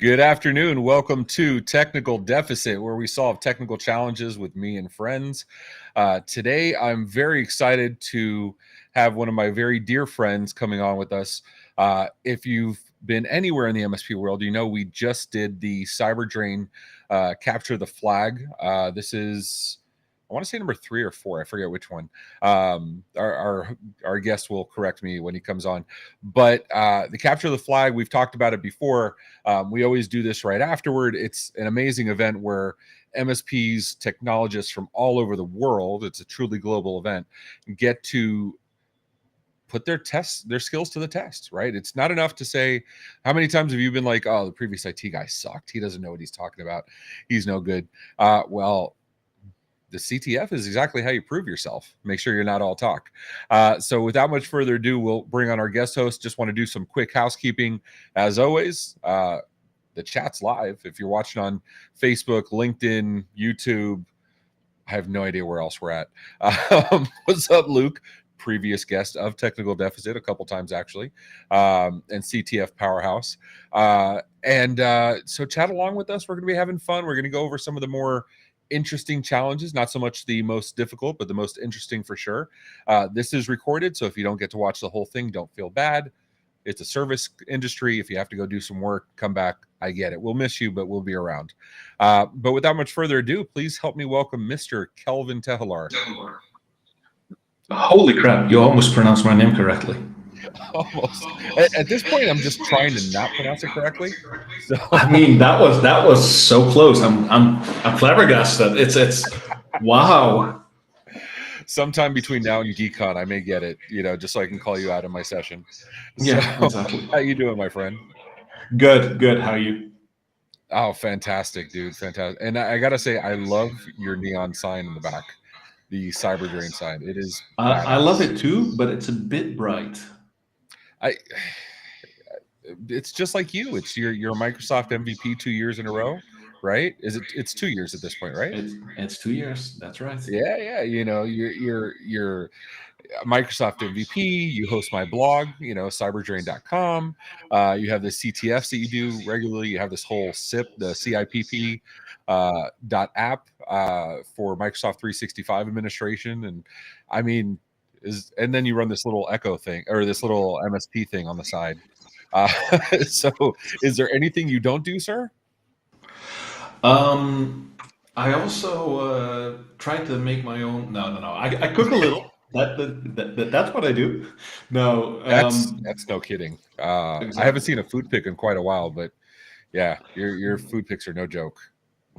Good afternoon. Welcome to Technical Deficit, where we solve technical challenges with me and friends. Today, I'm very excited to have one of my very dear friends coming on with us. If you've been anywhere in the MSP world, you know we just did the CyberDrain Capture the Flag. This is, I want to say number 3 or 4. I forget which one. Our guest will correct me when he comes on. But the Capture the Flag, we've talked about it before. We always do this right afterward. It's an amazing event where MSPs, technologists from all over the world, it's a truly global event, get to put their skills to the test, right? It's not enough to say, how many times have you been like, oh, the previous IT guy sucked. He doesn't know what he's talking about. He's no good. Well, the CTF is exactly how you prove yourself. Make sure you're not all talk. So without much further ado, we'll bring on our guest host. Just want to do some quick housekeeping. As always, the chat's live. If you're watching on Facebook, LinkedIn, YouTube, I have no idea where else we're at. What's up, Luke? Previous guest of Technical Deficit a couple times, actually, and CTF Powerhouse. So chat along with us. We're going to be having fun. We're going to go over some of the more interesting challenges, not so much the most difficult, but the most interesting for sure. This is recorded, so if you don't get to watch the whole thing, don't feel bad. It's a service industry. If you have to go do some work, come back. I get it. We'll miss you, but we'll be around. But without much further ado, please help me welcome Mr. Kelvin Tegelaar. Holy crap, you almost pronounced my name correctly. Almost. At this point, I'm just trying to not pronounce it correctly. So I mean, that was so close. I'm flabbergasted. It's wow. Sometime between now and GeekCon, I may get it, just so I can call you out in my session. Yeah, so, exactly. How you doing, my friend? Good. How are you? Oh, fantastic, dude. Fantastic. And I got to say, I love your neon sign in the back, the CyberDrain sign. It is I love it too, but it's a bit bright. It's just like you. It's your Microsoft MVP 2 years in a row, right? It's 2 years at this point, right? It's 2 years. That's right. Yeah. You're Microsoft MVP. You host my blog, cyberdrain.com. You have the CTFs that you do regularly. You have this whole SIP, the CIPP .app for Microsoft 365 administration. And I mean, and then you run this little Echo thing or this little MSP thing on the side. So is there anything you don't do, sir? I also try to make my own. No. I cook a little. That's what I do. No, that's no kidding. Exactly. I haven't seen a food pic in quite a while, but yeah, your food pics are no joke.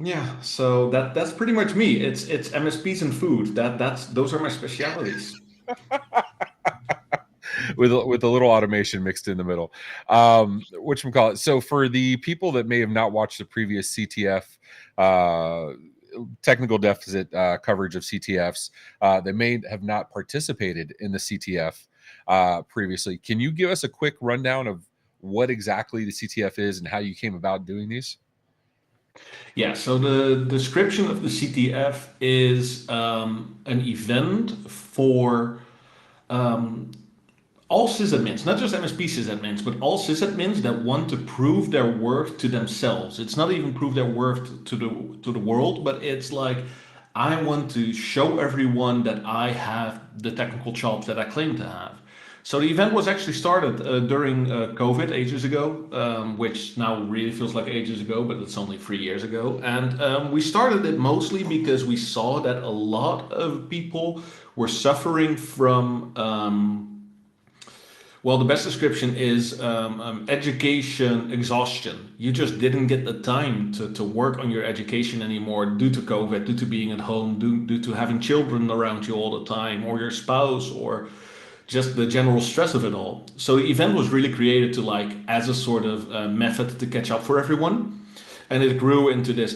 Yeah, so that's pretty much me. It's MSPs and food. Those are my specialities. with a little automation mixed in the middle. Whatchamacallit. So for the people that may have not watched the previous CTF technical deficit coverage of CTFs, they may have not participated in the CTF previously. Can you give us a quick rundown of what exactly the CTF is and how you came about doing these? Yeah, so the description of the CTF is an event for all sysadmins, not just MSP sysadmins, but all sysadmins that want to prove their worth to themselves. It's not even prove their worth to the world, but it's like, I want to show everyone that I have the technical chops that I claim to have. So the event was actually started during COVID ages ago, which now really feels like ages ago, but it's only 3 years ago. And we started it mostly because we saw that a lot of people were suffering from, well, the best description is education exhaustion. You just didn't get the time to work on your education anymore due to COVID, due to being at home, due to having children around you all the time, or your spouse, or just the general stress of it all. So the event was really created to as a sort of method to catch up for everyone. And it grew into this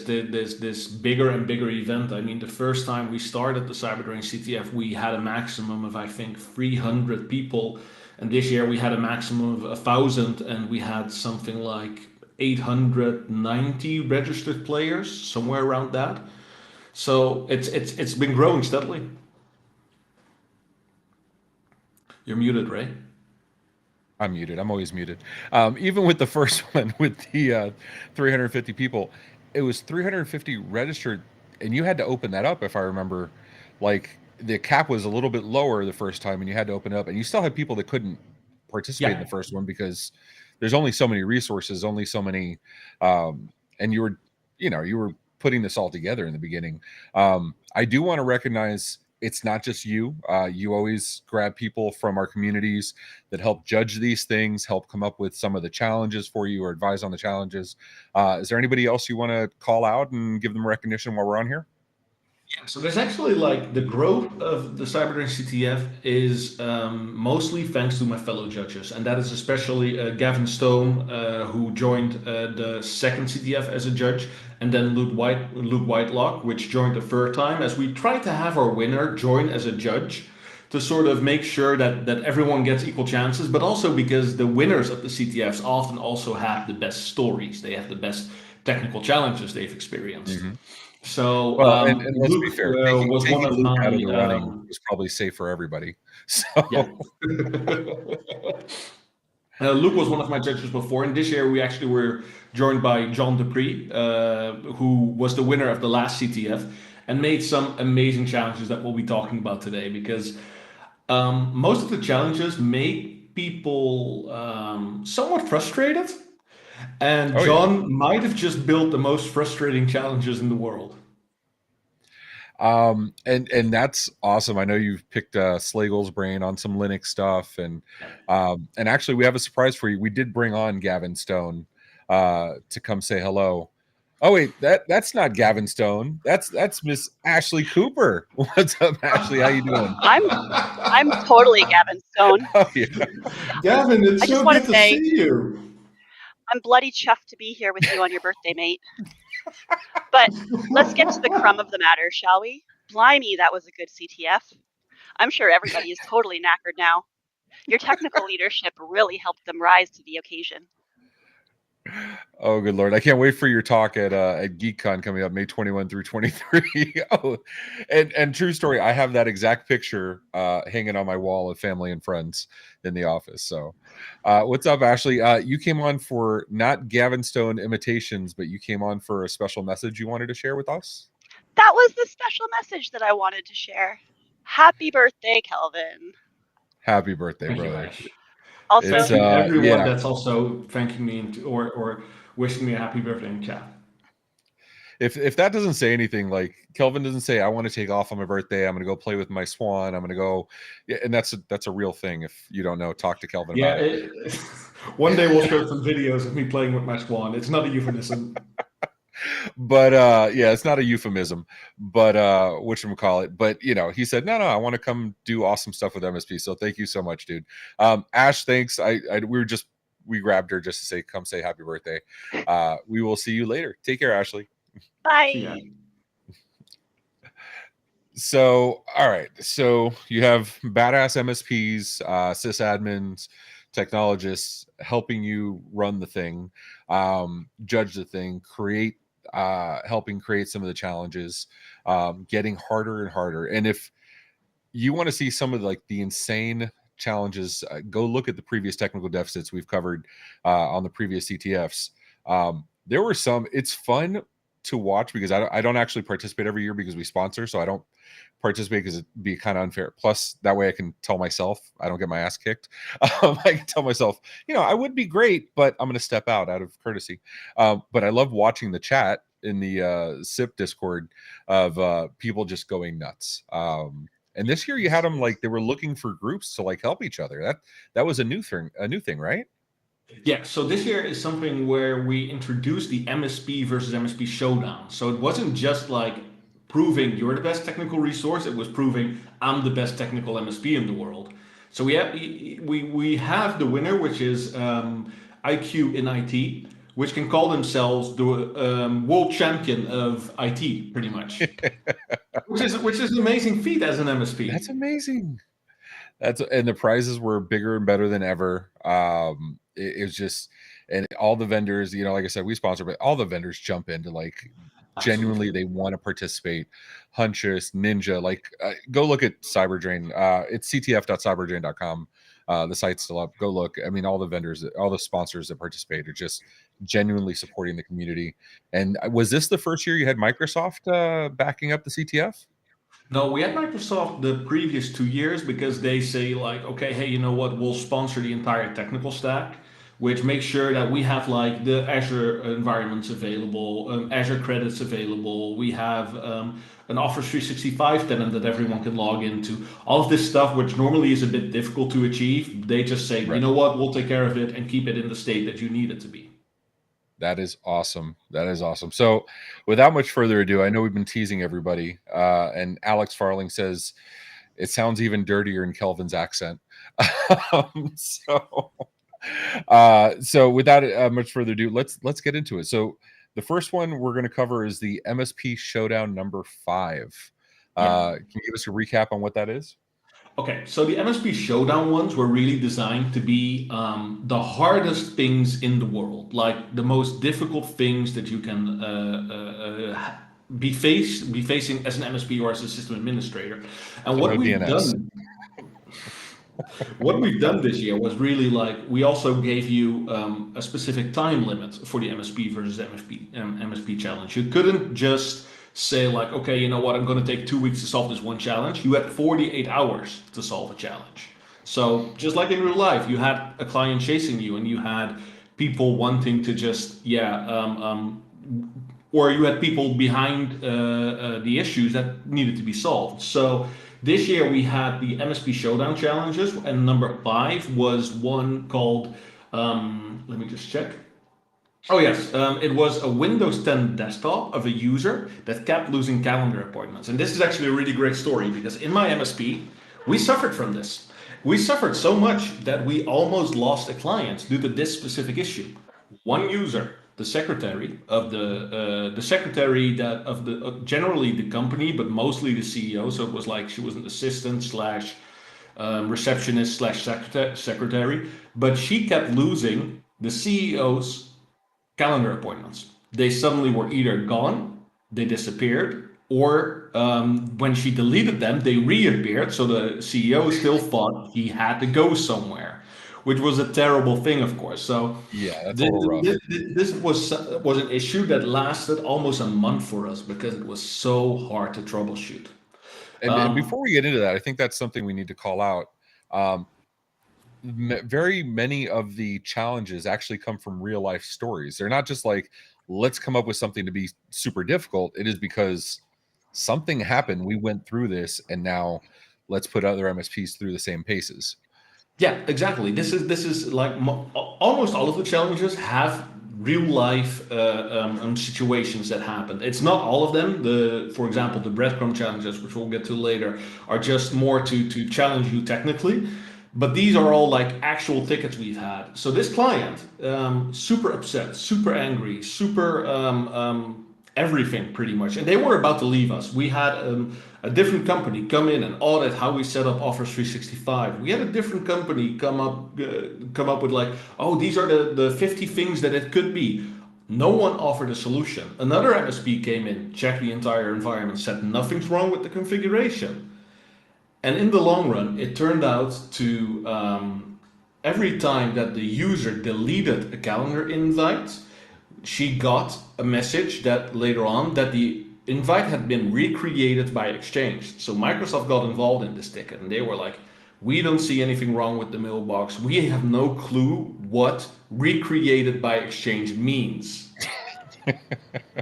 bigger and bigger event. I mean, the first time we started the CyberDrain CTF, we had a maximum of, I think, 300 people. And this year we had a maximum of 1,000, and we had something like 890 registered players, somewhere around that. So it's been growing steadily. You're muted, Ray. I'm muted. I'm always muted. Even with the first one with the 350 people, it was 350 registered, and you had to open that up if I remember. Like the cap was a little bit lower the first time, and you had to open it up, and you still had people that couldn't participate in Yeah. the first one because there's only so many resources, only so many, and you were putting this all together in the beginning. I do want to recognize it's not just you. You always grab people from our communities that help judge these things, help come up with some of the challenges for you or advise on the challenges. Is there anybody else you want to call out and give them recognition while we're on here? Yeah, so there's actually like the growth of the CyberDrain CTF is mostly thanks to my fellow judges, and that is especially Gavin Stone, who joined the second CTF as a judge, and then Luke Whitelock, which joined the third time, as we try to have our winner join as a judge to sort of make sure that everyone gets equal chances, but also because the winners of the CTFs often also have the best stories, they have the best technical challenges they've experienced. Mm-hmm. So Well, and let's be Luke fair, was one taking of Luke out of my the running was probably safe for everybody. So yeah. Luke was one of my judges before, and this year we actually were joined by John Dupree, who was the winner of the last CTF, and made some amazing challenges that we'll be talking about today. Because most of the challenges make people somewhat frustrated, and oh yeah. John might have just built the most frustrating challenges in the world. And that's awesome. I know you've picked Slagle's brain on some Linux stuff, and actually we have a surprise for you. We did bring on Gavin Stone to come say hello. Oh wait, that's not Gavin Stone. That's Miss Ashley Cooper. What's up, Ashley? How you doing? I'm totally Gavin Stone. Oh yeah. Gavin, it's I just so want good to to say see you. I'm bloody chuffed to be here with you on your birthday, mate. But let's get to the crumb of the matter, shall we? Blimey, that was a good CTF. I'm sure everybody is totally knackered now. Your technical leadership really helped them rise to the occasion. Oh, good Lord. I can't wait for your talk at GeekCon coming up May 21 through 23. Oh, and true story, I have that exact picture hanging on my wall of family and friends in the office. So what's up, Ashley? You came on for not Gavin Stone imitations, but you came on for a special message you wanted to share with us? That was the special message that I wanted to share. Happy birthday, Kelvin. Happy birthday, Thank you, brother. Ash. Also, Thank you, everyone Yeah. that's also thanking me or wishing me a happy birthday in chat. If that doesn't say anything, like Kelvin doesn't say, I want to take off on my birthday, I'm going to go play with my swan, I'm going to go, yeah, and that's a real thing. If you don't know, talk to Kelvin Yeah, about it. one day we'll show some videos of me playing with my swan. It's not a euphemism. But yeah, it's not a euphemism, but whatchamacallit. But he said, no, I want to come do awesome stuff with MSP. So thank you so much, dude. Ash, thanks. We grabbed her just to say, come say happy birthday. We will see you later. Take care, Ashley. bye. So, all right. So you have badass MSPs, sysadmins, technologists helping you run the thing, judge the thing, helping create some of the challenges, getting harder and harder. And if you want to see some of the insane challenges, go look at the previous technical deficits we've covered on the previous CTFs. There were some. It's fun to watch because I don't actually participate every year because we sponsor, so I don't participate because it'd be kind of unfair. Plus, that way I can tell myself I don't get my ass kicked. I can tell myself, I would be great, but I'm going to step out of courtesy. But I love watching the chat in the SIP Discord of people just going nuts. And this year you had them they were looking for groups to help each other. That was a new thing, right? Yeah, so this year is something where we introduced the MSP versus MSP Showdown. So it wasn't just proving you're the best technical resource, it was proving I'm the best technical MSP in the world. So we have the winner, which is IQ in IT, which can call themselves the world champion of IT, pretty much. which is an amazing feat as an MSP. That's amazing. And the prizes were bigger and better than ever. It was just, and all the vendors, like I said, we sponsor, but all the vendors jump in to genuinely they want to participate. Huntress, Ninja, like go look at CyberDrain. It's ctf.cyberdrain.com. The site's still up. Go look. I mean, all the vendors, all the sponsors that participate are just genuinely supporting the community. And was this the first year you had Microsoft backing up the CTF? No, we had Microsoft the previous 2 years because they say like, okay, hey, you know what? We'll sponsor the entire technical stack, which makes sure that we have like the Azure environments available, Azure credits available. We have an Office 365 tenant that everyone can log into. All of this stuff, which normally is a bit difficult to achieve, they just say, you know what? We'll take care of it and keep it in the state that you need it to be. That is awesome. That is awesome. So without much further ado, I know we've been teasing everybody. And Alex Farling says, it sounds even dirtier in Kelvin's accent. So without much further ado, let's get into it. So the first one we're going to cover is the MSP Showdown number 5. Can you give us a recap on what that is? Okay, so the MSP Showdown ones were really designed to be the hardest things in the world, like the most difficult things that you can be facing as an MSP or as a system administrator. And what we've done, what we've done this year was really like we also gave you a specific time limit for the MSP versus MSP challenge. You couldn't just say like, okay, you know what, I'm going to take 2 weeks to solve this one challenge. You had 48 hours to solve a challenge. So just like in real life, you had a client chasing you and you had people wanting to just, or you had people behind the issues that needed to be solved. So this year we had the MSP Showdown challenges, and number 5 was one called, let me just check. Oh yes, it was a Windows 10 desktop of a user that kept losing calendar appointments. And this is actually a really great story because in my MSP, we suffered from this. We suffered so much that we almost lost a client due to this specific issue. One user, the secretary of generally the company, but mostly the CEO. So it was like she was an assistant slash receptionist slash secretary, but she kept losing the CEO's calendar appointments. They suddenly were either gone, they disappeared, or when she deleted them, they reappeared. So the CEO still thought he had to go somewhere, which was a terrible thing, of course. So yeah, that's a little rough. This was an issue that lasted almost a month for us because it was so hard to troubleshoot. And before we get into that, I think that's something we need to call out. Very many of the challenges actually come from real life stories. They're not just like, let's come up with something to be super difficult. It is because something happened. We went through this, and now let's put other MSPs through the same paces. Yeah, exactly. This is like almost all of the challenges have real life situations that happened. It's not all of them. For example, the breadcrumb challenges, which we'll get to later, are just more to challenge you technically. But these are all like actual tickets we've had. So this client, super upset, super angry, super everything pretty much. And they were about to leave us. We had a different company come in and audit how we set up Office 365. We had a different company come up with like, oh, these are the 50 things that it could be. No one offered a solution. Another MSP came in, checked the entire environment, said nothing's wrong with the configuration. And in the long run, it turned out to every time that the user deleted a calendar invite, she got a message that later on that the invite had been recreated by Exchange. So Microsoft got involved in this ticket and they were like, we don't see anything wrong with the mailbox. We have no clue what recreated by Exchange means.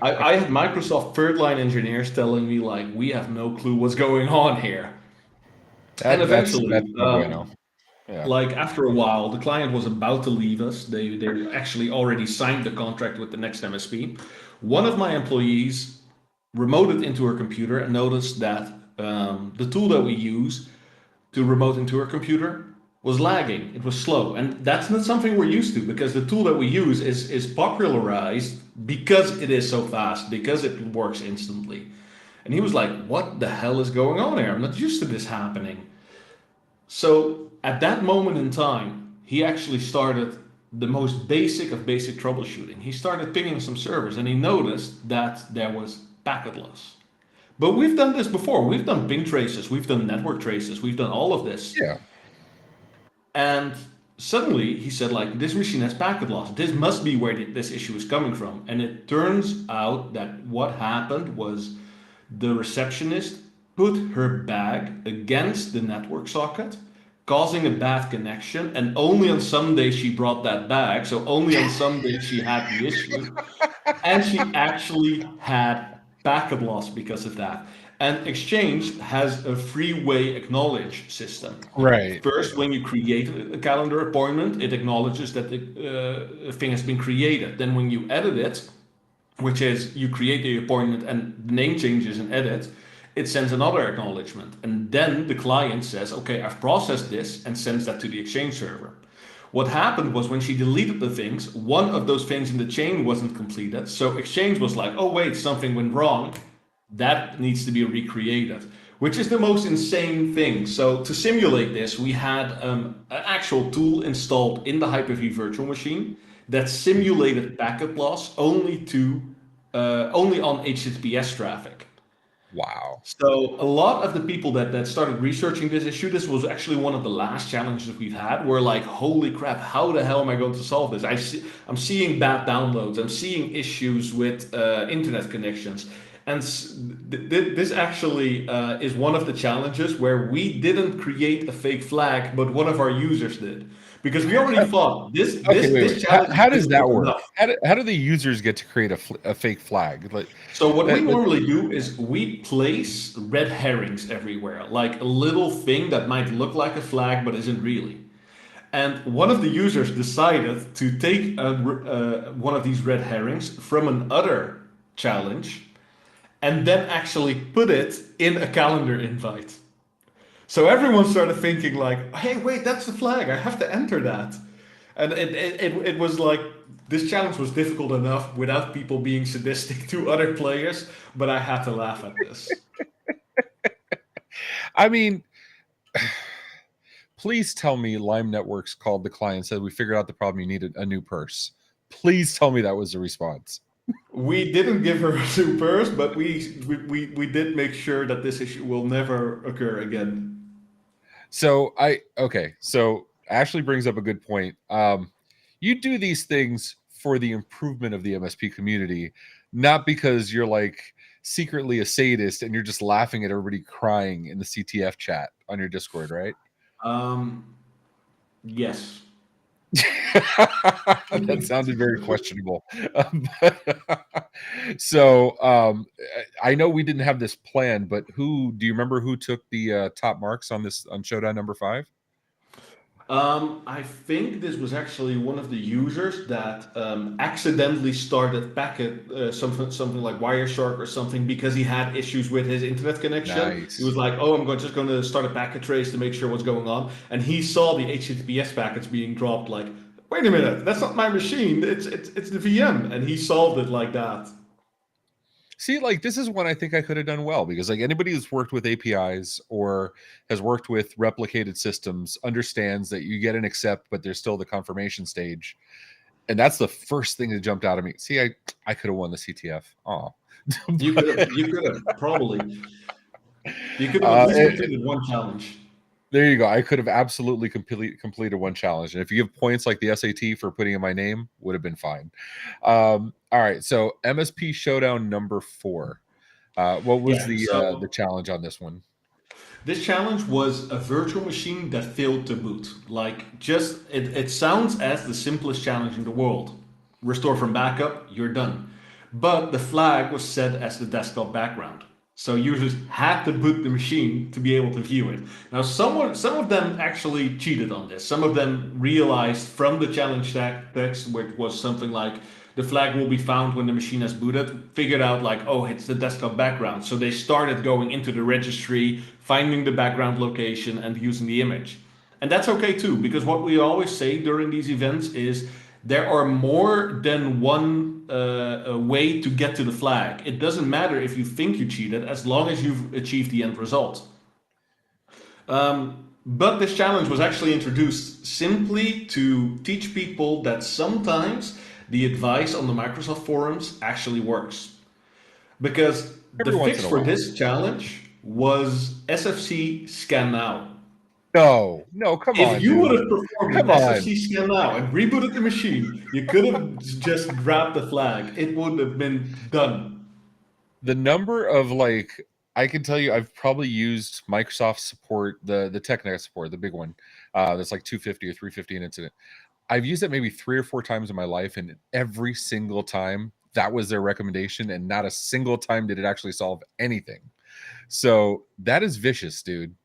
I had Microsoft third line engineers telling me like, we have no clue what's going on here. And eventually, that's no bueno. Like after a while, the client was about to leave us. They actually already signed the contract with the next MSP. One of my employees remoted into her computer and noticed that the tool that we use to remote into her computer was lagging. It was slow. And that's not something we're used to because the tool that we use is popularized because it is so fast, because it works instantly. And he was like, what the hell is going on here? I'm not used to this happening. So at that moment in time, he actually started the most basic of basic troubleshooting. He started pinging some servers and he noticed that there was packet loss. But we've done this before. We've done ping traces, we've done network traces, we've done all of this. Yeah. And suddenly he said, like, this machine has packet loss. This must be where this issue is coming from. And it turns out that what happened was the receptionist put her bag against the network socket, causing a bad connection, and only on some days she brought that bag, so only on some days she had the issue, and she actually had packet loss because of that. And Exchange has a three-way acknowledge system. Right. First, when you create a calendar appointment, it acknowledges that the thing has been created. Then when you edit it, which is you create the appointment and the name changes and edit, it sends another acknowledgement. And then the client says, okay, I've processed this, and sends that to the Exchange server. What happened was when she deleted the things, one of those things in the chain wasn't completed. So Exchange was like, oh wait, something went wrong. That needs to be recreated, which is the most insane thing. So to simulate this, we had an actual tool installed in the Hyper-V virtual machine that simulated packet loss only on HTTPS traffic. Wow. So a lot of the people that started researching this issue, this was actually one of the last challenges we've had. We're like, holy crap, how the hell am I going to solve this? I'm seeing bad downloads. I'm seeing issues with internet connections. And this actually is one of the challenges where we didn't create a fake flag, but one of our users did. Because we already thought this challenge. How does that work? How do the users get to create a fake flag? Like, so what we normally do is we place red herrings everywhere, like a little thing that might look like a flag but isn't really. And one of the users decided to take one of these red herrings from another challenge and then actually put it in a calendar invite. So everyone started thinking like, hey, wait, that's the flag. I have to enter that. And it was like, this challenge was difficult enough without people being sadistic to other players, but I had to laugh at this. I mean, please tell me Lime Networks called the client and said, we figured out the problem, you needed a new purse. Please tell me that was the response. We didn't give her a new purse, but we did make sure that this issue will never occur again. So Ashley brings up a good point. You do these things for the improvement of the MSP community, not because you're like secretly a sadist and you're just laughing at everybody crying in the CTF chat on your Discord, right? Yes. That sounded very questionable. So I know we didn't have this plan, but do you remember who took the top marks on Showdown number 5? I think this was actually one of the users that accidentally started packet something like Wireshark or something because he had issues with his internet connection. Nice. He was like, "Oh, I'm just going to start a packet trace to make sure what's going on," and he saw the HTTPS packets being dropped. Like, wait a minute, that's not my machine. It's the VM, and he solved it like that. See, like, this is one I think I could have done well, because like anybody who's worked with APIs or has worked with replicated systems understands that you get an accept, but there's still the confirmation stage. And that's the first thing that jumped out at me. See, I could have won the CTF. Oh, you could have probably. You could have at least completed one challenge. There you go. I could have absolutely completed one challenge. And if you give points like the SAT for putting in my name, would have been fine. All right. So MSP Showdown number 4. What was the challenge on this one? This challenge was a virtual machine that failed to boot. Like, it sounds as the simplest challenge in the world. Restore from backup, you're done. But the flag was set as the desktop background. So users had to boot the machine to be able to view it. Now, some of them actually cheated on this. Some of them realized from the challenge text, which was something like, the flag will be found when the machine has booted, figured out like, oh, it's the desktop background. So they started going into the registry, finding the background location and using the image. And that's okay too, because what we always say during these events is there are more than one way to get to the flag. It doesn't matter if you think you cheated, as long as you've achieved the end result. But this challenge was actually introduced simply to teach people that sometimes the advice on the Microsoft forums actually works. Because the Every once fix in a for while. this challenge was SFC Scan Now. No, come If on, you would dude. have performed Come an on. SFC Scan Now and rebooted the machine, you could have just grabbed the flag. It would have been done. The number of I can tell you I've probably used Microsoft support, the TechNet support, the big one. That's like 250 or 350 an incident. I've used it maybe 3 or 4 times in my life, and every single time that was their recommendation, and not a single time did it actually solve anything. So that is vicious, dude.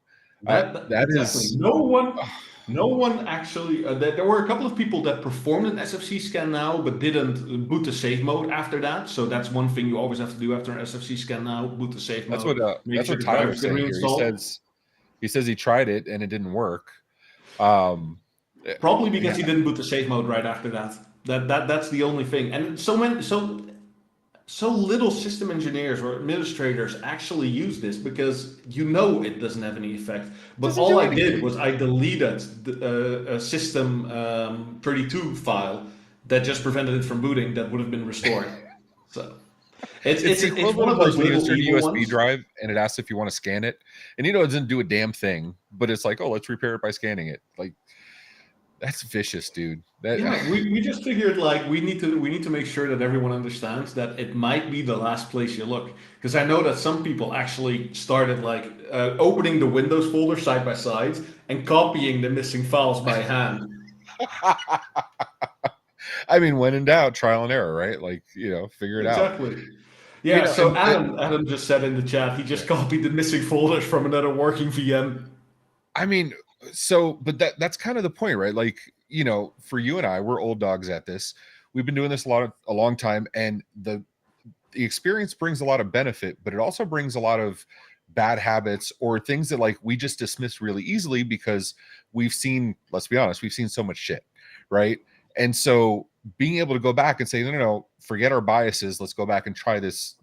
That Exactly. is No one actually. There were a couple of people that performed an SFC scan now, but didn't boot the safe mode after that. So that's one thing you always have to do after an SFC scan now: boot the safe mode, make that's sure what the drivers Tyler's get saying here. reinstalled. He says he tried it and it didn't work. Um, Probably because yeah, he didn't boot the safe mode right after that. That's the only thing. And so little system engineers or administrators actually use this because you know it doesn't have any effect. But doesn't all do I did anything. was I deleted a system 32 file that just prevented it from booting that would have been restored. So It's the it's one equivalent of of like those when you little insert a evil USB ones. drive and it asks if you want to scan it, and it doesn't do a damn thing, but it's like, oh, let's repair it by scanning it. Like, that's vicious, dude. That Yeah, we just figured like we need to make sure that everyone understands that it might be the last place you look, because I know that some people actually started like opening the Windows folder side by side and copying the missing files by hand. I mean, when in doubt, trial and error, right? Like, figure it out. Exactly. Yeah, so And Adam just said in the chat he just copied the missing folders from another working VM. I mean, but that's kind of the point, right? Like, for you and I, we're old dogs at this. We've been doing this a long time, and the experience brings a lot of benefit, but it also brings a lot of bad habits or things that like we just dismiss really easily because let's be honest, we've seen so much shit, right? And so being able to go back and say, no, forget our biases, let's go back and try these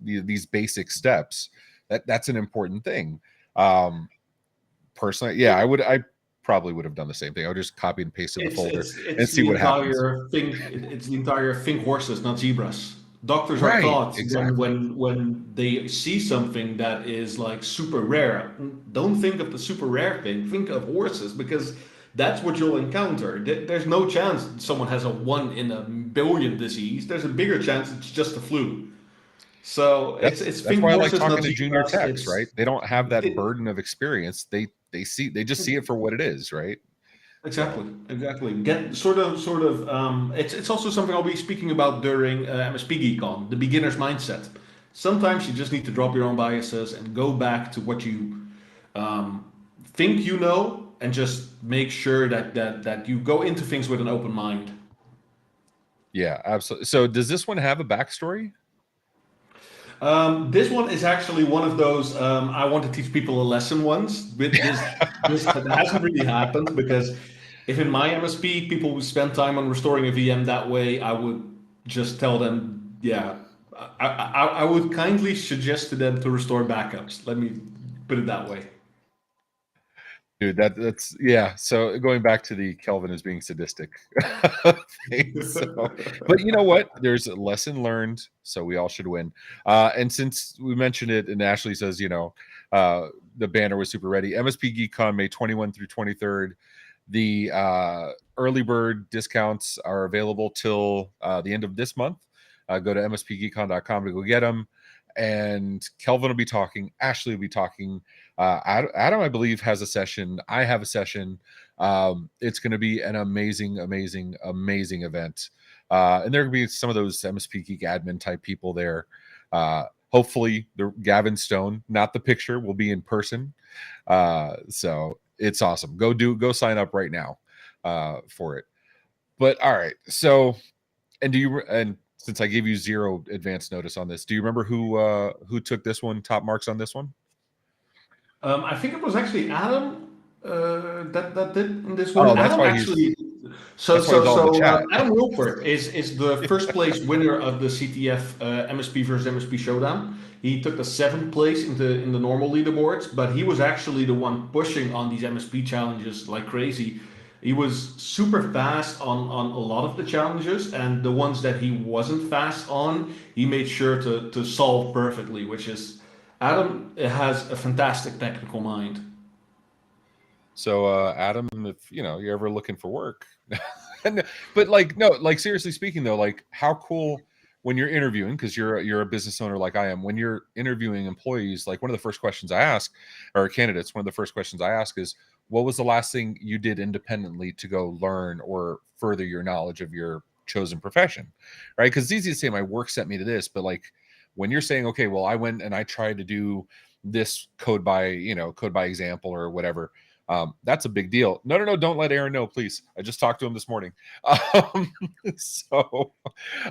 basic steps. That's an important thing. Personally, yeah, I probably would have done the same thing. I would just copy and paste in the folder and It's see the what happens. entire thing. It's the entire think horses, not zebras. Doctors are Right, taught exactly. when they see something that is like super rare, don't think of the super rare thing. Think of horses because that's what you'll encounter. There's no chance someone has a 1 in a billion disease. There's a bigger chance it's just a flu. So it's That's think why I like horses, not talking to junior zebras. techs, right? They don't have that It, burden of experience. They just see it for what it is, right? Exactly, So exactly. Get sort of. It's also something I'll be speaking about during MSP GeekCon, the beginner's mindset. Sometimes you just need to drop your own biases and go back to what you think you know, and just make sure that you go into things with an open mind. yeah, absolutely. So does this one have a backstory? This one is actually one of those I want to teach people a lesson ones. But this hasn't really happened because if in my MSP people would spend time on restoring a VM that way, I would just tell them, yeah, I would kindly suggest to them to restore backups. Let me put it that way. Dude, that's yeah. So going back to the Kelvin is being sadistic thing. So, but you know what? There's a lesson learned, so we all should win. And since we mentioned it, and Ashley says, the banner was super ready. MSP GeekCon May 21 through 23rd. The early bird discounts are available till the end of this month. Go to mspgeekcon.com to go get them. And Kelvin will be talking. Ashley will be talking. Adam, I believe, has a session. I have a session. It's going to be an amazing, amazing, amazing event. And there will be some of those MSP Geek admin type people there. Hopefully, the Gavin Stone, not the picture, will be in person. So it's awesome. Go sign up right now for it. But all right. So, and since I gave you 0 advance notice on this, do you remember who took this one, top marks on this one? I think it was actually Adam that did this one. Oh, that's Adam why he's actually So, That's why he's all in the chat. Adam Wilper is the first place winner of the CTF MSP versus MSP Showdown. He took the 7th place in the normal leaderboards, but he was actually the one pushing on these MSP challenges like crazy. He was super fast on a lot of the challenges, and the ones that he wasn't fast on, he made sure to solve perfectly, which is, Adam has a fantastic technical mind. So Adam, if you're ever looking for work, but like seriously speaking though, like how cool when you're interviewing, because you're a business owner like I am, when you're interviewing employees, like one of the first questions I ask, or candidates, one of the first questions I ask is, what was the last thing you did independently to go learn or further your knowledge of your chosen profession, right? Because it's easy to say my work sent me to this, but like when you're saying, okay, well, I went and I tried to do this code by example or whatever. That's a big deal. No, don't let Aaron know, please. I just talked to him this morning. So,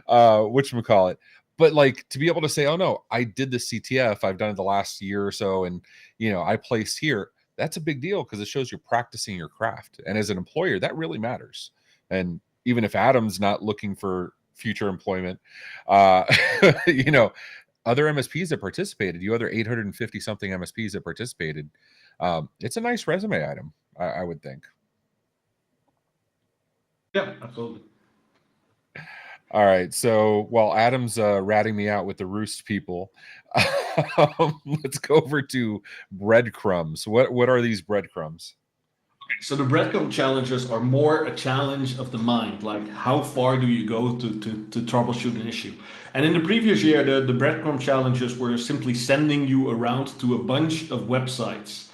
whatchamacallit. But like to be able to say, oh no, I did the CTF, I've done it the last year or so, and I placed here. That's a big deal because it shows you're practicing your craft. And as an employer, that really matters. And even if Adam's not looking for future employment, other MSPs that participated, other 850 something MSPs that participated, it's a nice resume item, I would think. Yeah, absolutely. All right. So while Adam's ratting me out with the Roost people, let's go over to Breadcrumbs. What are these breadcrumbs? Okay, so the breadcrumb challenges are more a challenge of the mind, like how far do you go to troubleshoot an issue. And in the previous year, the breadcrumb challenges were simply sending you around to a bunch of websites.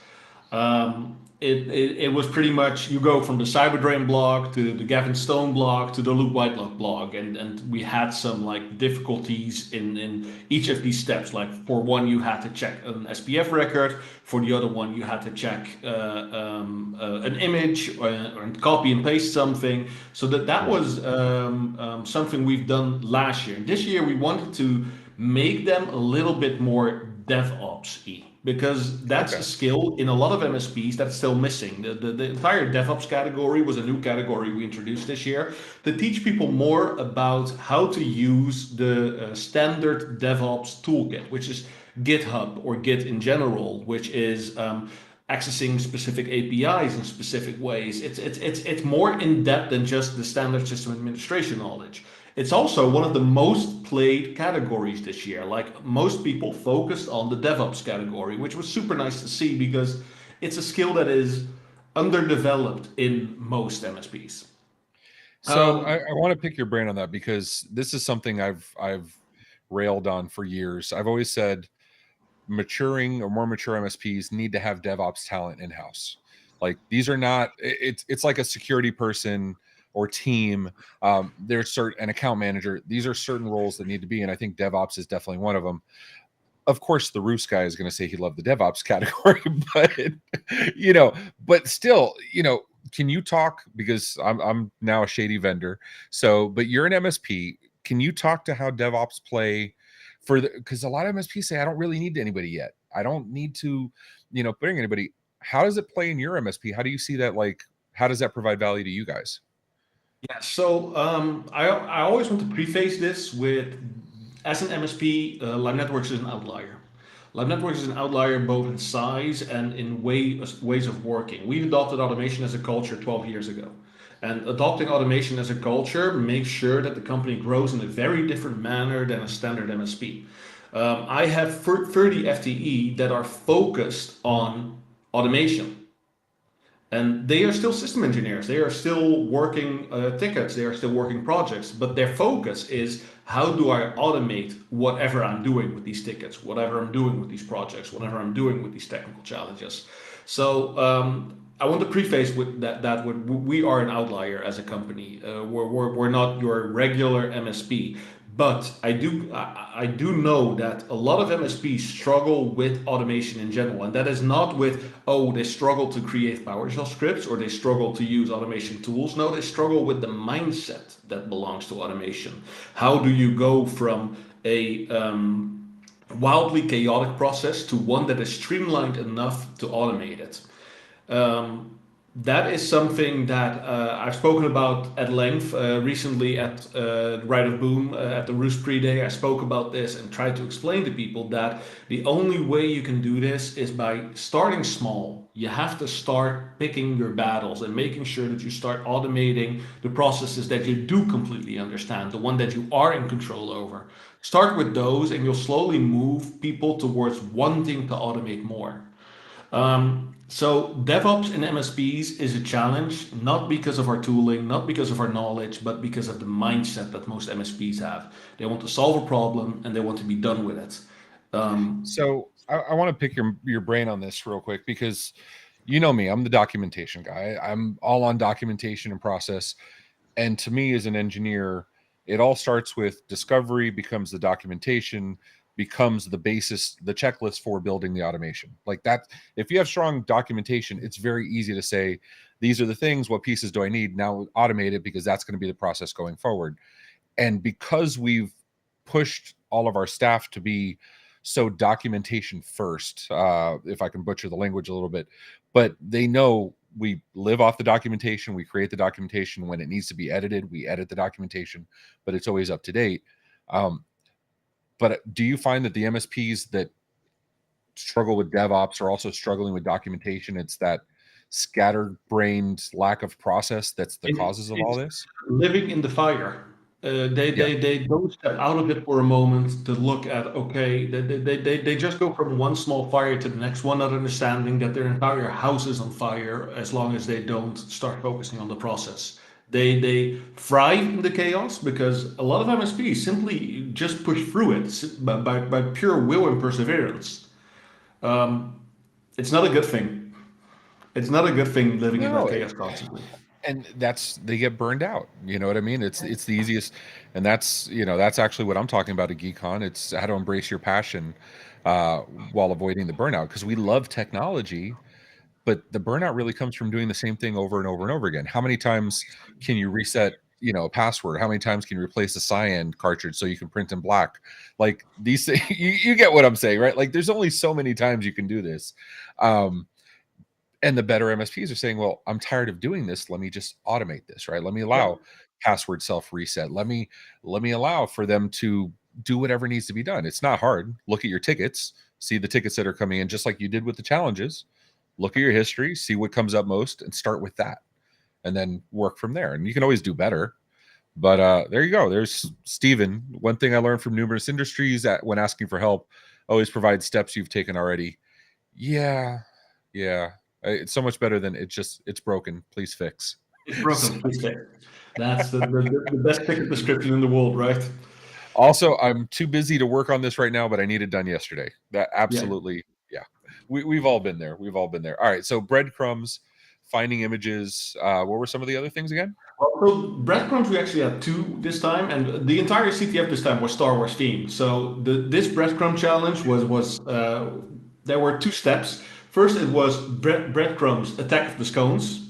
It was pretty much, you go from the CyberDrain blog to the Gavin Stone blog to the Luke Whitelock blog, and we had some like difficulties in each of these steps. Like for one, you had to check an SPF record. For the other one, you had to check an image or copy and paste something. So that was something we've done last year. This year, we wanted to make them a little bit more DevOps-y, because that's a skill in a lot of MSPs that's still missing. The entire DevOps category was a new category we introduced this year to teach people more about how to use the standard DevOps toolkit, which is GitHub or Git in general, which is accessing specific APIs in specific ways. It's more in depth than just the standard system administration knowledge. It's also one of the most played categories this year. Like most people focused on the DevOps category, which was super nice to see because it's a skill that is underdeveloped in most MSPs. So I want to pick your brain on that because this is something I've railed on for years. I've always said maturing or more mature MSPs need to have DevOps talent in-house. Like these are not, it's like a security person or team. There's an account manager. These are certain roles that need to be, and I think DevOps is definitely one of them. Of course, the Roos guy is going to say he loved the DevOps category, but still, can you talk, because I'm now a shady vendor. So, but you're an MSP. Can you talk to how DevOps play because a lot of MSPs say, I don't really need anybody yet. I don't need to, bring anybody. How does it play in your MSP? How do you see that? Like, how does that provide value to you guys? Yeah, so I always want to preface this with, as an MSP, Live Networks is an outlier. Live Networks is an outlier both in size and in ways of working. We adopted automation as a culture 12 years ago. And adopting automation as a culture makes sure that the company grows in a very different manner than a standard MSP. I have 30 FTE that are focused on automation. And they are still system engineers. They are still working tickets. They are still working projects. But their focus is, how do I automate whatever I'm doing with these tickets, whatever I'm doing with these projects, whatever I'm doing with these technical challenges. So I want to preface with that we are an outlier as a company. We're not your regular MSP. But I do know that a lot of MSPs struggle with automation in general, and that is not with, they struggle to create PowerShell scripts or they struggle to use automation tools. No, they struggle with the mindset that belongs to automation. How do you go from a wildly chaotic process to one that is streamlined enough to automate it? That is something that I've spoken about at length recently at Rite of Boom at the Roost Pre-Day. I spoke about this and tried to explain to people that the only way you can do this is by starting small. You have to start picking your battles and making sure that you start automating the processes that you do completely understand, the one that you are in control over. Start with those and you'll slowly move people towards wanting to automate more. So DevOps in MSPs is a challenge, not because of our tooling, not because of our knowledge, but because of the mindset that most MSPs have. They want to solve a problem and they want to be done with it. So I want to pick your brain on this real quick because you know me, I'm the documentation guy. I'm all on documentation and process. And to me, as an engineer, it all starts with discovery, becomes the documentation, becomes the basis, the checklist for building the automation. Like that, if you have strong documentation, it's very easy to say, these are the things, what pieces do I need? Now automate it because that's going to be the process going forward. And because we've pushed all of our staff to be so documentation first, if I can butcher the language a little bit, but they know we live off the documentation, we create the documentation. When it needs to be edited, we edit the documentation, but it's always up to date. But do you find that the MSPs that struggle with DevOps are also struggling with documentation? It's that scattered-brained lack of process that's the causes of all It's this? living in the fire. Yeah. They don't step out of it for a moment to look at, okay, they just go from one small fire to the next one, not understanding that their entire house is on fire as long as they don't start focusing on the process. They thrive in the chaos because a lot of MSPs simply just push through it by pure will and perseverance. It's not a good thing. It's not a good thing living in that No, chaos constantly. and that's they get burned out. You know what I mean? It's the easiest, and that's that's actually what I'm talking about at GeekCon. It's how to embrace your passion while avoiding the burnout, because we love technology, but the burnout really comes from doing the same thing over and over and over again. How many times can you reset a password? How many times can you replace a cyan cartridge so you can print in black? Like these things, you get what I'm saying, right? Like there's only so many times you can do this. And the better MSPs are saying, well, I'm tired of doing this. Let me just automate this, right? Let me Yeah. allow password self reset. Let me allow for them to do whatever needs to be done. It's not hard. Look at your tickets, see the tickets that are coming in, just like you did with the challenges. Look at your history, see what comes up most, and start with that, and then work from there. And you can always do better. But there you go. There's Steven. One thing I learned from numerous industries that when asking for help, always provide steps you've taken already. Yeah, yeah. It's so much better than it's broken. Please fix. It's So, broken. Please fix. That's the best ticket description in the world, right? also, I'm too busy to work on this right now, but I need it done yesterday. That Yeah. absolutely, yeah. We've all been there. We've all been there. All right. So breadcrumbs, finding images. What were some of the other things again? So breadcrumbs we actually had two this time, and the entire CTF this time was Star Wars themed. So this breadcrumb challenge was there were two steps. First, it was breadcrumbs attack of the scones.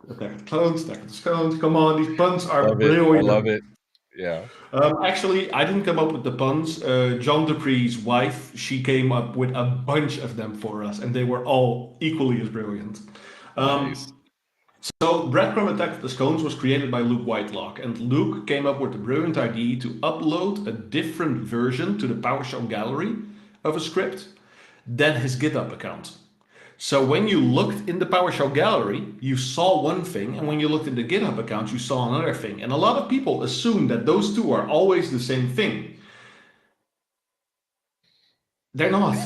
Attack of the clones, attack of the scones. Come on, these puns are Love it. I love brilliant. it. Yeah. Actually, I didn't come up with the puns. John Dupree's wife, she came up with a bunch of them for us, and they were all equally as brilliant. Nice. So, Breadcrumb Attack of the Scones was created by Luke Whitelock, and Luke came up with the brilliant idea to upload a different version to the PowerShell gallery of a script than his GitHub account. So when you looked in the PowerShell gallery, you saw one thing, and when you looked in the GitHub account, you saw another thing. And a lot of people assume that those two are always the same thing. They're not.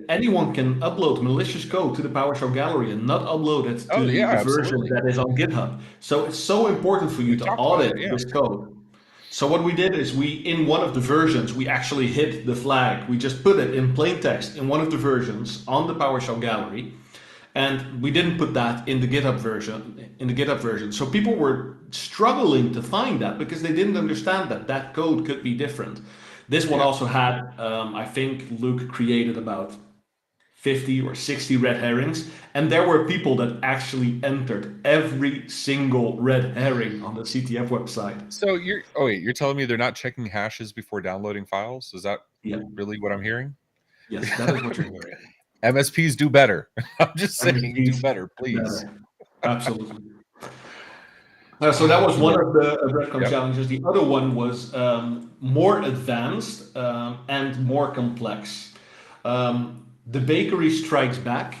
Anyone can upload malicious code to the PowerShell gallery and not upload it Oh to yeah, the version absolutely. that is on GitHub. So it's so important for you We to talked about that. audit Yeah. this code. So what we did is in one of the versions, we actually hid the flag. We just put it in plain text in one of the versions on the PowerShell gallery. And we didn't put that in the GitHub version. So people were struggling to find that because they didn't understand that that code could be different. This one Yeah. also had, I think Luke created about 50 or 60 red herrings. And there were people that actually entered every single red herring on the CTF website. So you're telling me they're not checking hashes before downloading files? Is that Yeah. really what I'm hearing? Yes, that is what you're hearing. MSPs do better. I'm just saying, do MSPs better, please. better. Absolutely. So that was one of the breadcrumb Yep. challenges. The other one was more advanced and more complex. The bakery strikes back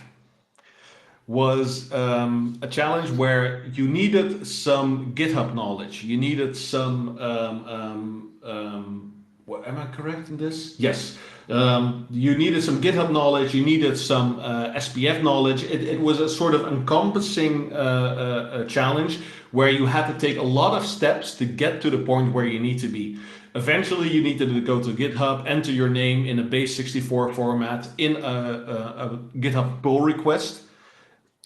was a challenge where you needed some GitHub knowledge. You needed some, what, am I correct in this? Yes. You needed some GitHub knowledge. You needed some SPF knowledge. It was a sort of encompassing challenge where you had to take a lot of steps to get to the point where you need to be. Eventually, you needed to go to GitHub, enter your name in a base64 format in a GitHub pull request.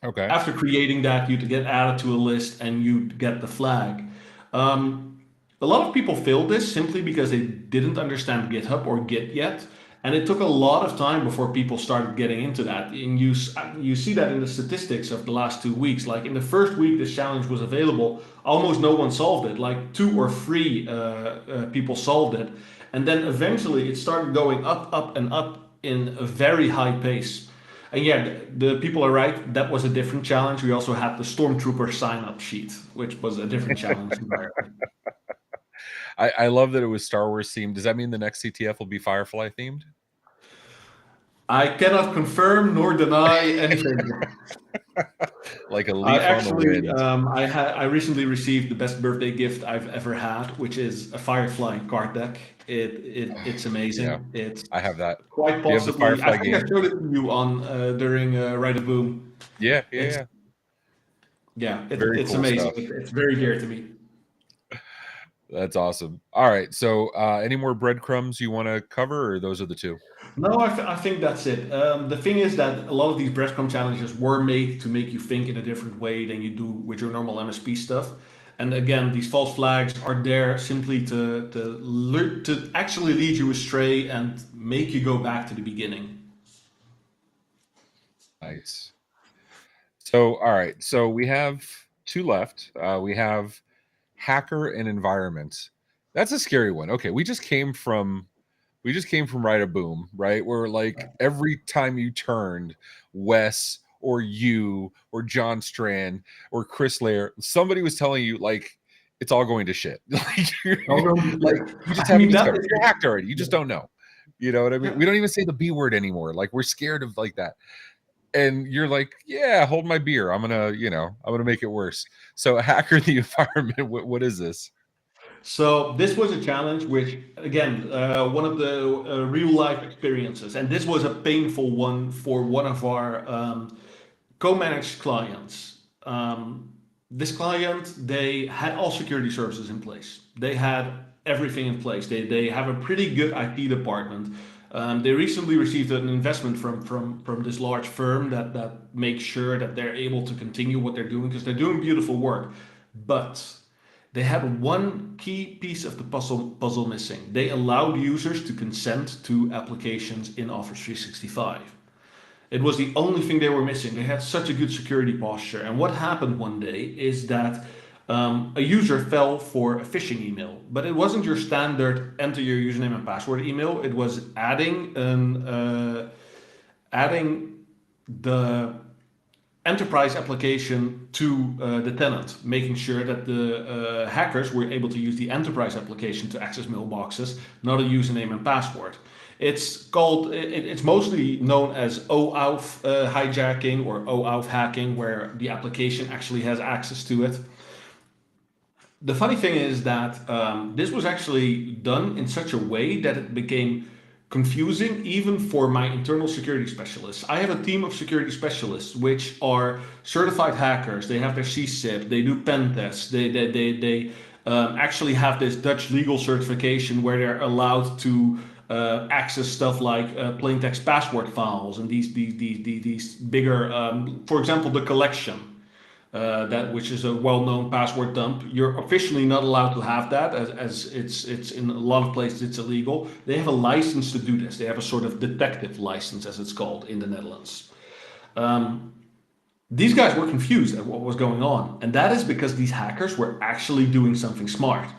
Okay. After creating that, you'd get added to a list and you'd get the flag. A lot of people failed this simply because they didn't understand GitHub or Git yet. And it took a lot of time before people started getting into that. And you see that in the statistics of the last 2 weeks. Like in the first week this challenge was available, almost no one solved it. Like 2 or 3 people solved it. And then eventually it started going up and up in a very high pace. And yeah, the people are right. That was a different challenge. We also had the Stormtrooper sign-up sheet, which was a different challenge entirely. I love that it was Star Wars themed. Does that mean the next CTF will be Firefly themed? I cannot confirm nor deny anything. Like a leaf on the wind. I recently received the best birthday gift I've ever had, which is a Firefly card deck. It's amazing. Yeah, it's I have that. quite Do you have the possibly. Firefly I think I showed it to you on during Ride a Boom. Yeah. Yeah, Very it's cool amazing. stuff. It's very dear to me. That's awesome. All right. So any more breadcrumbs you want to cover, or those are the 2? No, I think that's it. The thing is that a lot of these breadcrumb challenges were made to make you think in a different way than you do with your normal MSP stuff. And again, these false flags are there simply to actually lead you astray and make you go back to the beginning. Nice. So, all right. So we have 2 left. We have hacker and environment. That's a scary one. Okay, we just came from Ride a Boom, right? Where like every time you turned, Wes or you or John Strand or Chris Lair, somebody was telling you like it's all going to shit. Like you just haven't discovered. You're hacked already. You just don't know. You know what I mean? We don't even say the B word anymore. Like we're scared of like that. And you're like, yeah, hold my beer. I'm gonna make it worse. So hacker the environment. What is this? So this was a challenge which, again, one of the real life experiences, and this was a painful one for one of our co-managed clients. This client, they had all security services in place. They had everything in place. They have a pretty good IT department. They recently received an investment from this large firm that makes sure that they're able to continue what they're doing because they're doing beautiful work. But they had one key piece of the puzzle missing. They allowed users to consent to applications in Office 365. It was the only thing they were missing. They had such a good security posture. And what happened one day is that a user fell for a phishing email, but it wasn't your standard enter your username and password email. It was adding the enterprise application to the tenant, making sure that the hackers were able to use the enterprise application to access mailboxes, not a username and password. It's mostly known as OAuth hijacking or OAuth hacking, where the application actually has access to it. The funny thing is that this was actually done in such a way that it became confusing even for my internal security specialists. I have a team of security specialists which are certified hackers. They have their CSIP, they do pen tests, they actually have this Dutch legal certification where they're allowed to access stuff like plain text password files and these bigger, for example, the collection. Which is a well-known password dump. You're officially not allowed to have that, as it's in a lot of places it's illegal. They have a license to do this. They have a sort of detective license, as it's called in the Netherlands. These guys were confused at what was going on, and that is because these hackers were actually doing something smart.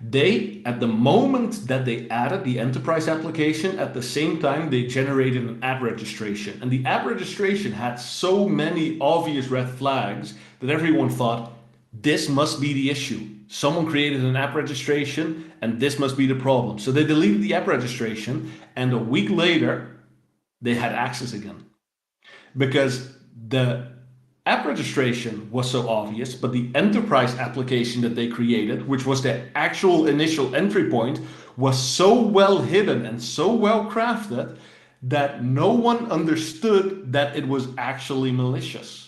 They, at the moment that they added the enterprise application, at the same time, they generated an app registration. And the app registration had so many obvious red flags that everyone thought, this must be the issue. Someone created an app registration and this must be the problem. So they deleted the app registration, and a week later, they had access again. Because the app registration was so obvious, but the enterprise application that they created, which was the actual initial entry point, was so well hidden and so well crafted that no one understood that it was actually malicious.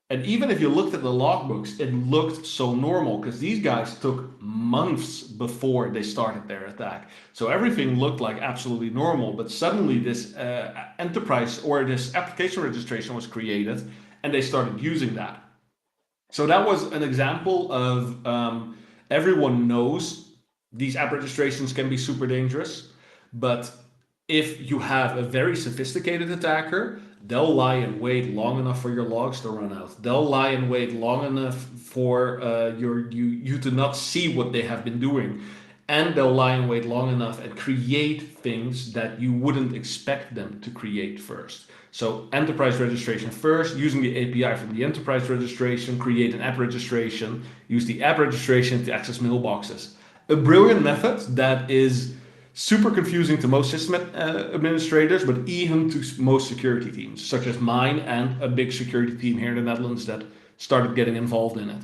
And even if you looked at the logbooks, it looked so normal because these guys took months before they started their attack. So everything looked like absolutely normal, but suddenly this enterprise or this application registration was created and they started using that. So that was an example of everyone knows these app registrations can be super dangerous, but if you have a very sophisticated attacker, they'll lie in wait long enough for your logs to run out. They'll lie in wait long enough for you to not see what they have been doing. And they'll lie in wait long enough and create things that you wouldn't expect them to create first. So enterprise registration first, using the API from the enterprise registration, create an app registration, use the app registration to access mailboxes. A brilliant method that is super confusing to most system administrators, but even to most security teams, such as mine and a big security team here in the Netherlands that started getting involved in it.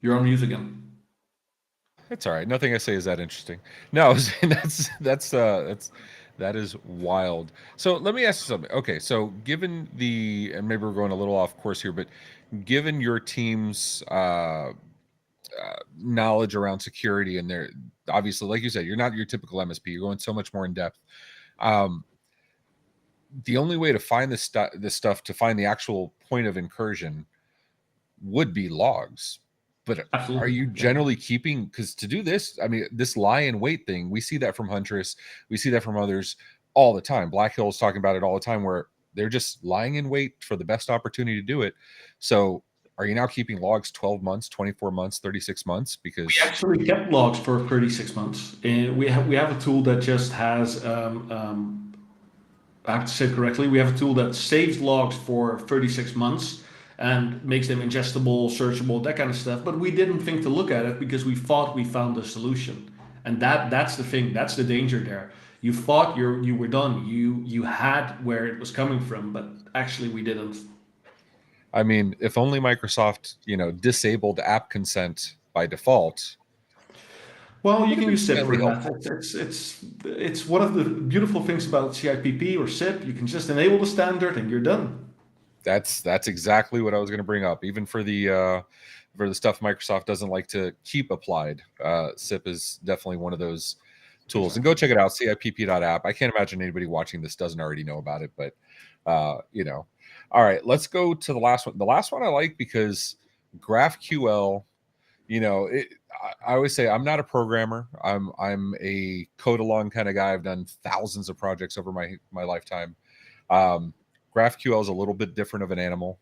You're on mute again. It's all right. Nothing I say is that interesting. No, that is wild. So let me ask you something. Okay, so given and maybe we're going a little off course here, but given your team's knowledge around security, and they're obviously, like you said, you're not your typical MSP. You're going so much more in depth. The only way to find this stuff, to find the actual point of incursion, would be logs. But absolutely. Are you generally keeping, because to do this, I mean, this lie in wait thing, we see that from Huntress, we see that from others all the time. Black Hill's talking about it all the time, where they're just lying in wait for the best opportunity to do it. So are you now keeping logs 12 months, 24 months, 36 months? Because we actually kept logs for 36 months. And we have a tool that just has, I have to say it correctly, we have a tool that saves logs for 36 months and makes them ingestible, searchable, that kind of stuff. But we didn't think to look at it because we thought we found a solution. And that's the thing, that's the danger there. You thought you were done, you had where it was coming from, but actually we didn't. I mean, if only Microsoft, disabled app consent by default. Well, you can use SIP for that. It's one of the beautiful things about CIPP or SIP. You can just enable the standard and you're done. That's exactly what I was going to bring up. Even for the stuff Microsoft doesn't like to keep applied, SIP is definitely one of those tools. And go check it out, cipp.app. I can't imagine anybody watching this doesn't already know about it, but All right, let's go to the last one. The last one I like because GraphQL, I always say I'm not a programmer. I'm a code along kind of guy. I've done thousands of projects over my lifetime. GraphQL is a little bit different of an animal.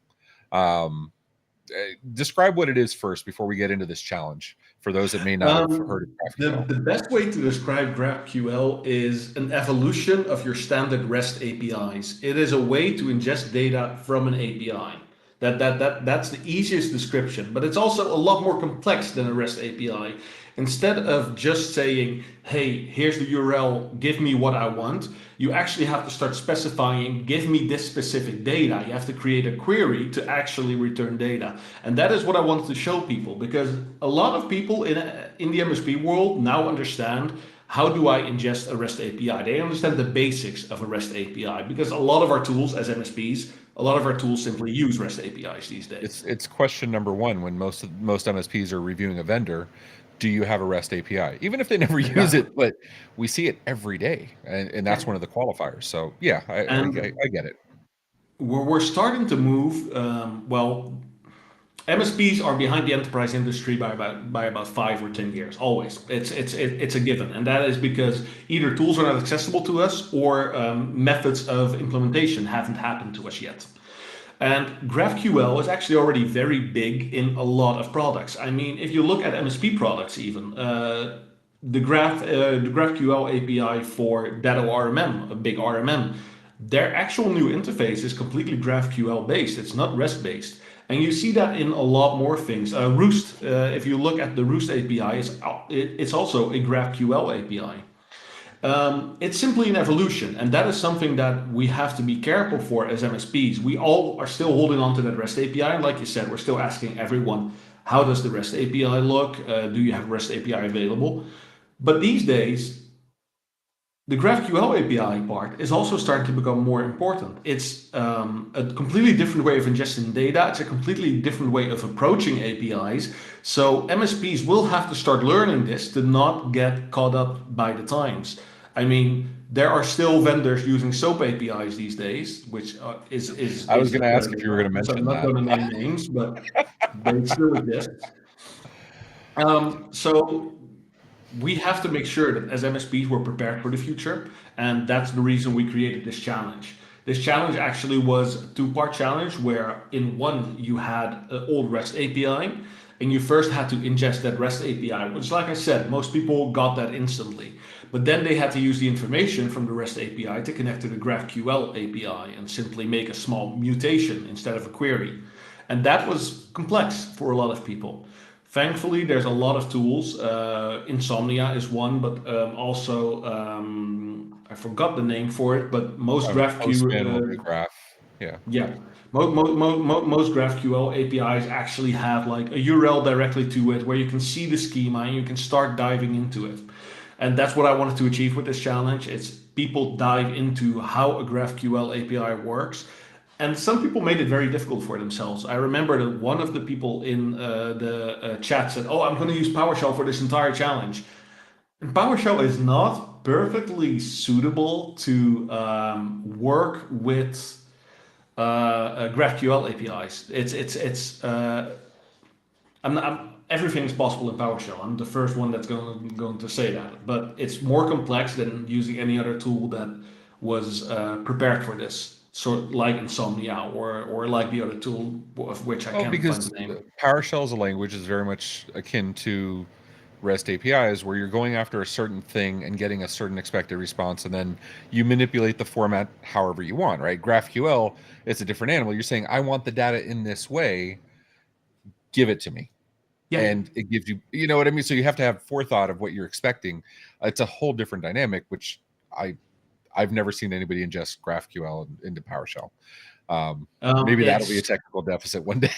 Describe what it is first before we get into this challenge for those that may not have heard of GraphQL. The best way to describe GraphQL is an evolution of your standard REST APIs. It is a way to ingest data from an API. That's the easiest description, but it's also a lot more complex than a REST API. Instead of just saying, hey, here's the URL, give me what I want, you actually have to start specifying, give me this specific data. You have to create a query to actually return data. And that is what I wanted to show people, because a lot of people in the MSP world now understand, how do I ingest a REST API? They understand the basics of a REST API, because a lot of our tools as MSPs, a lot of our tools simply use REST APIs these days. It's question number one when most MSPs are reviewing a vendor. Do you have a REST API? Even if they never use it, but we see it every day, and that's one of the qualifiers. So yeah, I get it. We're starting to move. MSPs are behind the enterprise industry by about 5 or 10 years. Always, it's a given, and that is because either tools are not accessible to us or methods of implementation haven't happened to us yet. And GraphQL is actually already very big in a lot of products. I mean, if you look at MSP products, even the GraphQL API for Datto RMM, a big RMM, their actual new interface is completely GraphQL based. It's not REST based. And you see that in a lot more things. Roost, if you look at the Roost API, it's also a GraphQL API. It's simply an evolution, and that is something that we have to be careful for as MSPs. We all are still holding on to that REST API, and like you said, we're still asking everyone, how does the REST API look? Do you have REST API available? But these days, the GraphQL API part is also starting to become more important. It's a completely different way of ingesting data. It's a completely different way of approaching APIs. So MSPs will have to start learning this to not get caught up by the times. I mean, there are still vendors using SOAP APIs these days, which is. I was going to ask if you were going to mention I'm not that. going to name names, but they still exist. So we have to make sure that as MSPs we're prepared for the future, and that's the reason we created this challenge. This challenge actually was a two-part challenge where in one you had an old REST API, and you first had to ingest that REST API, which, like I said, most people got that instantly. But then they had to use the information from the REST API to connect to the GraphQL API and simply make a small mutation instead of a query. And that was complex for a lot of people. Thankfully, there's a lot of tools. Insomnia is one, but also I forgot the name for it. But most GraphQL, Graph, yeah, most GraphQL APIs actually have like a URL directly to it, where you can see the schema and you can start diving into it. And that's what I wanted to achieve with this challenge. It's people dive into how a GraphQL API works. And some people made it very difficult for themselves. I remember that one of the people in the chat said, "Oh, I'm going to use PowerShell for this entire challenge." And PowerShell is not perfectly suitable to work with GraphQL APIs. Everything is possible in PowerShell. I'm the first one that's going to say that, but it's more complex than using any other tool that was prepared for this. Sort of like Insomnia or like the other tool of which I can't find the name. PowerShell as a language is very much akin to REST APIs, where you're going after a certain thing and getting a certain expected response, and then you manipulate the format however you want, right? GraphQL, it's a different animal. You're saying, I want the data in this way, give it to me. Yeah. And it gives you, you know what I mean? So you have to have forethought of what you're expecting. It's a whole different dynamic, which I've never seen anybody ingest GraphQL into PowerShell. Maybe that'll be a technical deficit one day.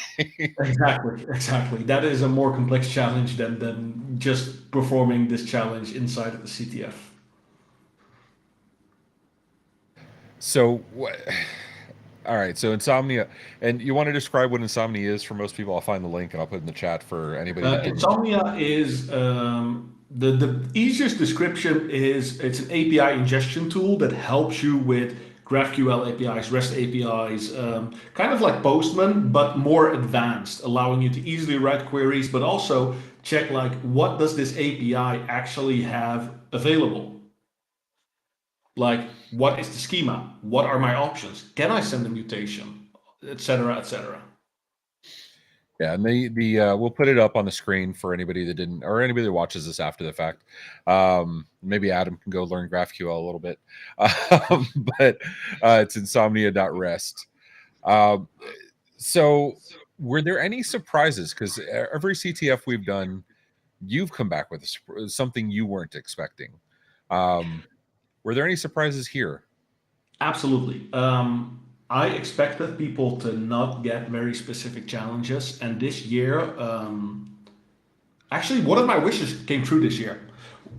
Exactly. That is a more complex challenge than just performing this challenge inside of the CTF. So, all right. So Insomnia, and you want to describe what Insomnia is for most people? I'll find the link and I'll put it in the chat for anybody. Insomnia is the easiest description is it's an API ingestion tool that helps you with GraphQL APIs, REST APIs, kind of like Postman, but more advanced, allowing you to easily write queries, but also check like, what does this API actually have available? Like, what is the schema? What are my options? Can I send a mutation? Etc., etc. Yeah, and we'll put it up on the screen for anybody that didn't, or anybody that watches this after the fact. Maybe Adam can go learn GraphQL a little bit, but it's insomnia.rest. So were there any surprises? Because every CTF we've done, you've come back with something you weren't expecting. Were there any surprises here? Absolutely. I expected people to not get very specific challenges, and this year, actually, one of my wishes came true this year.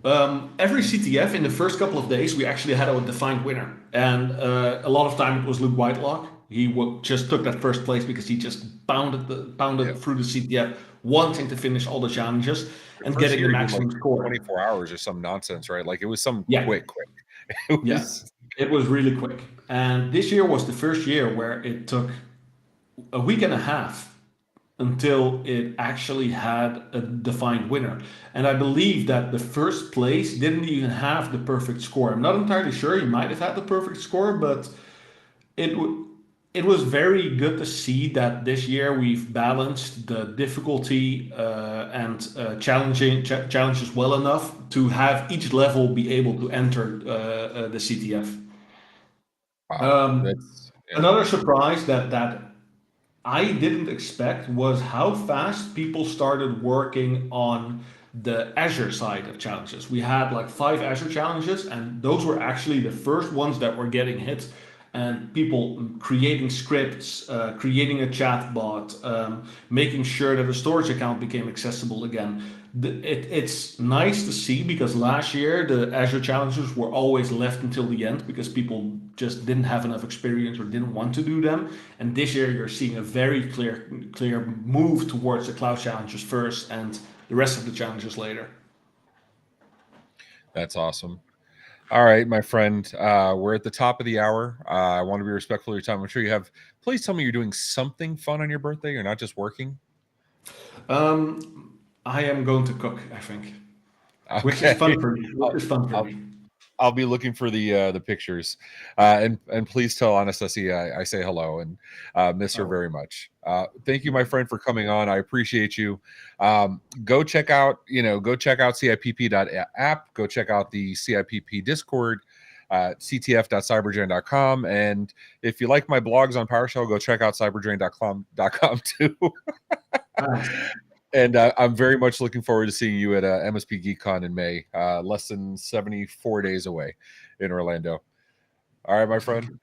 Every CTF in the first couple of days, we actually had a defined winner, and a lot of time it was Luke Whitelock. He just took that first place because he just pounded through the CTF, wanting to finish all the challenges and getting the maximum score. 24 hours or some nonsense, right? Like it was some quick. It was really quick. And this year was the first year where it took a week and a half until it actually had a defined winner. And I believe that the first place didn't even have the perfect score. I'm not entirely sure. He might have had the perfect score, but it was very good to see that this year we've balanced the difficulty and challenges well enough to have each level be able to enter the CTF. Wow, that's Another surprise that I didn't expect was how fast people started working on the Azure side of challenges. We had like 5 Azure challenges, and those were actually the first ones that were getting hit. And people creating scripts, creating a chatbot, making sure that a storage account became accessible again. It's nice to see, because last year the Azure challenges were always left until the end because people just didn't have enough experience or didn't want to do them. And this year you're seeing a very clear move towards the cloud challenges first and the rest of the challenges later. That's awesome. All right, my friend, we're at the top of the hour. I want to be respectful of your time. I'm sure you have. Please tell me you're doing something fun on your birthday. You're not just working. I am going to cook, I think, Okay. which is fun for me. I'll be looking for the pictures, and please tell Anastasia I say hello and miss her very much. Thank you, my friend, for coming on. I appreciate you. Go check out CIPP.app. Go check out the CIPP Discord, ctf.cyberdrain.com, and if you like my blogs on PowerShell, go check out cyberdrain.com too. And I'm very much looking forward to seeing you at MSP GeekCon in May, less than 74 days away in Orlando. All right, my friend.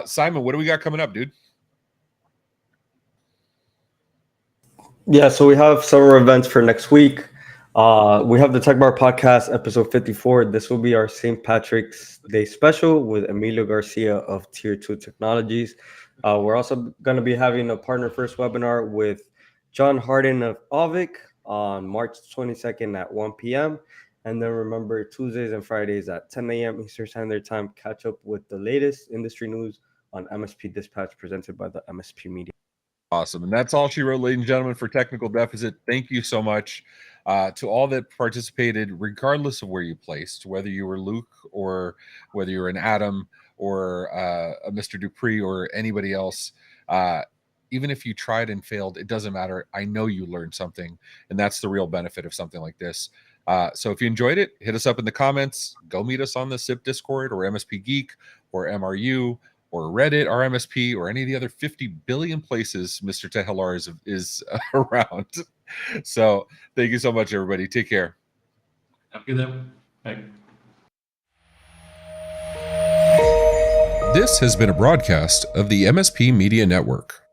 Simon, what do we got coming up, dude? Yeah, so we have several events for next week. We have the Tech Bar Podcast, episode 54. This will be our St. Patrick's Day special with Emilio Garcia of Tier 2 Technologies. We're also going to be having a partner first webinar with John Harden of Ovic on March 22nd at 1 p.m. And then remember, Tuesdays and Fridays at 10 a.m. Eastern Standard Time, catch up with the latest industry news on MSP Dispatch presented by the MSP Media. Awesome. And that's all she wrote, ladies and gentlemen, for Technical Deficit. Thank you so much to all that participated, regardless of where you placed, whether you were Luke or whether you were an Adam or a Mr. Dupree or anybody else. Even if you tried and failed, it doesn't matter. I know you learned something, and that's the real benefit of something like this. So if you enjoyed it, hit us up in the comments. Go meet us on the SIP Discord or MSP Geek or MRU or Reddit or MSP or any of the other 50 billion places Mr. Tegelaar is around. So thank you so much, everybody. Take care. Have a good day. Bye. This has been a broadcast of the MSP Media Network.